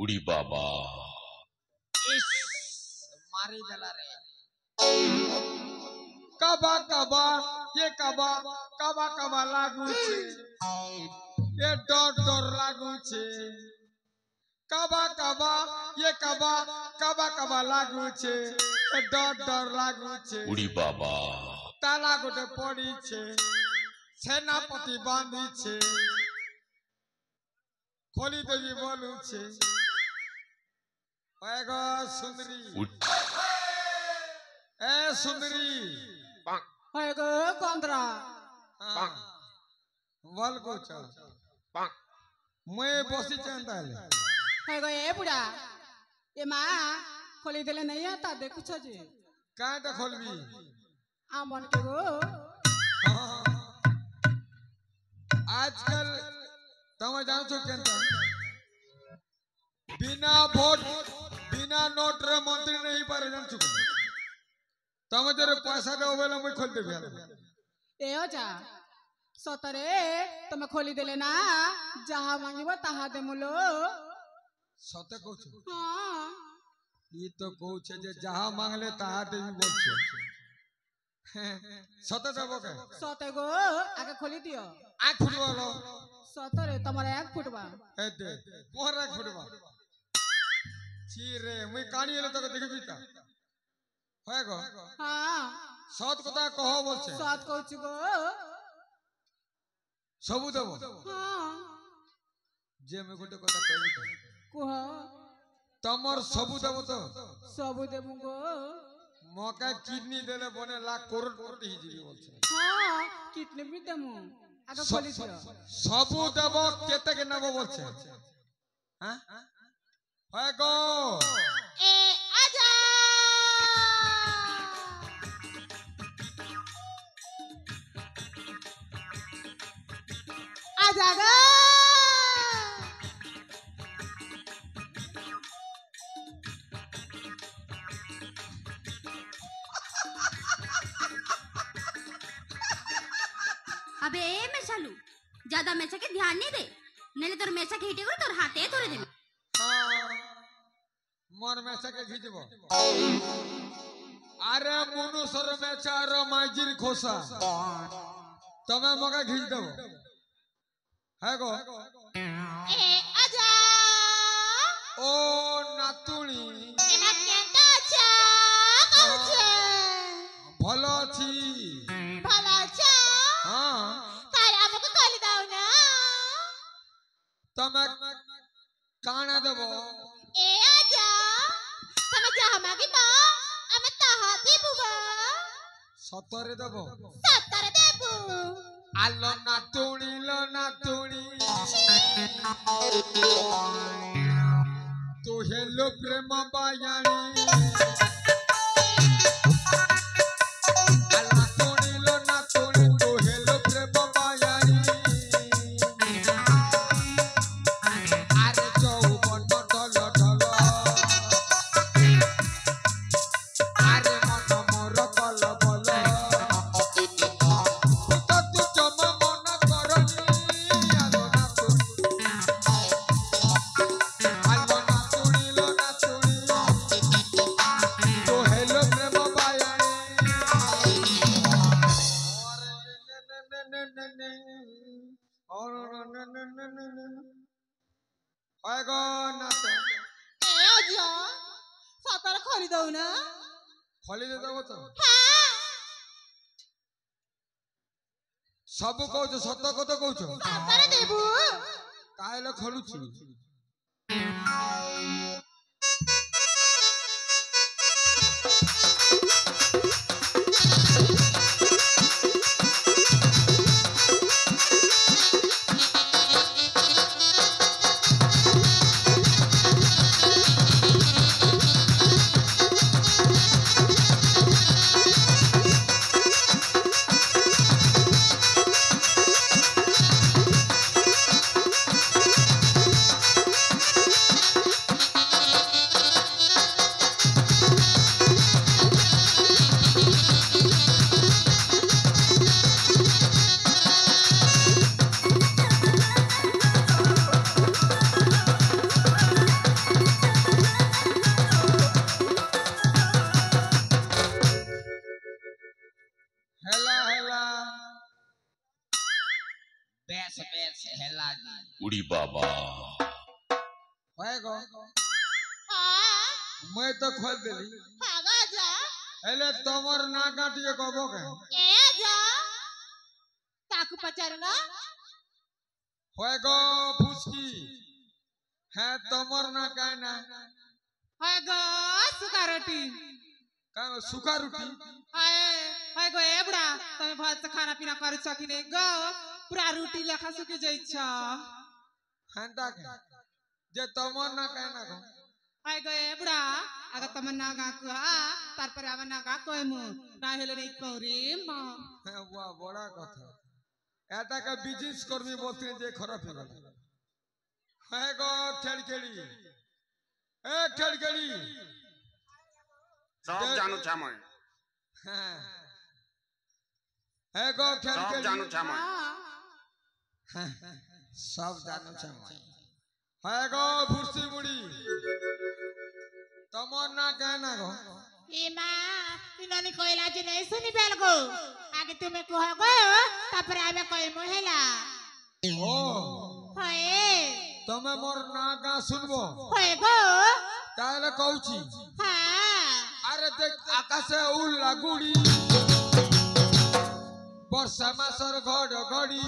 उड़ी बाबा मारी देला रे कबा कबा ये कबा कबा कबा लागू छे ये डर डर लागू छे कबा कबा ये कबा कबा कबा लागू छे ये डर डर लागू छे उड़ी बाबा ताला गोटे पड़ी छे सेनापति बांधी छे खोली देवी बोलू छे एगो सुंदरी ए सुंदरी एगो कंदरा बोल कुछ मैं बसी चंदाले एगो ए बुढ़ा ए माँ खोली देले नहीं आता देखु छ जी काहे तो खोलबी आ मन के गो आजकल तुम जान छो केंता बिना वोट बिना नोट रे मंत्री नहीं पारे जान छो तुम जरे पैसा दे ओबेला मैं खोल देबे ए हो जा सतरे तुम खोली देले ना जहाँ मांगीबो तहा दे मुलो सते कहू छो हां ई तो कहू छे जे जहाँ मांगले तहा देबी बोल छे सते देबो के सते गो आगे खोली दियो आँख फुटवालो सतरे तुम्हारे एक फुटबा ए दे मोहर आँख फुटवा छी रे मैं कानी एले तो देखबी ता होय गो हां सत কথা কহ বলছে सत कहू गो सबु देबो हां जे मैं गोटे কথা কইলি कुह तमर सबु देबो तो सबु देबु गो मौका किडनी देले बने लाख करोड़ करोड़ ही जीवी बोलছে हां कितने भी देमु आगे खोली दियो सबु देबो केते के नेबो बोलছে हां होय गो ए आजा आजा गो अबे ए मैं चालू ज्यादा मैचा के ध्यान नहीं दे नेले तोर मैचा के हिटे कर तोर हाथे तोरे दे हां मोर में से के खींचबो अरे मनुष्यर में चार माइजिर खोसा तमे मगा खींच देबो है गो ए आजा ओ नातुणी एना केता छा कहू छे भलो छी भला छा हां तारे हमको खोली दाओ ना तमे काना देबो ए आजा तमे जहाँ मांगीबो हमें तहा देबुगा सतरे देबो सत्तर देबु आलो नातुणी तू हेलो प्रेम बायाणी नातुणी तू हेलो प्रेम बायाणी अरे चौबन ढल ढल अरे मन मोर कल बल तू चम मन करनी आलो नातुणी लो नातुणी तो हेलो प्रेम बायाणी और आएगा नाते ए आजा सत्तर खोली दाओ ना खोली दे देबो तो हां सब कहू सत कत कहू सत्तर देबु काहेले खोलुछु बेस बेस हेला दी उड़ी बाबा होएगो हाँ मैं तो खोल देली भागा जा एले तमर ना काटिए कबो के ए जा ताकू पचारना होएगो फुसकी है तमर ना कहना हाय गो सुका रोटी कहना सूखा रोटी हाय हाय गो ए बुढ़ा तमे भात से खाना पीना कर सकी नहीं गो पूरा रोटी लेखा सुके जाई छ हंता के जे तमर ना कहना गो हाय गो ए बुढ़ा अगर तम ना गा को तार पर आवा ना गा कोई मु ना हेले नहीं कौरी मां वाह बड़ा कथा एटा का बिजनेस कर्मी बोलते जे खराब हो गल है गो खेलखेली ए खेलखेली सब जानू छ मैं है गो सब खेलखेली जानू छ मैं सब जानू छ मैं है गो फुर्सी मुड़ी तमर ना कहना गो ए मां इन्होंने कोयला जी नहीं सुनी बेल को आगे तुम्हें कहो गो तापर आवे कोई मोहेला ओ होए तमे मोर ना गा सुनबो होए गो ताले कहूची हाँ अरे देख आकाशे उल लागुड़ी वर्षा मासर घड़ घड़ी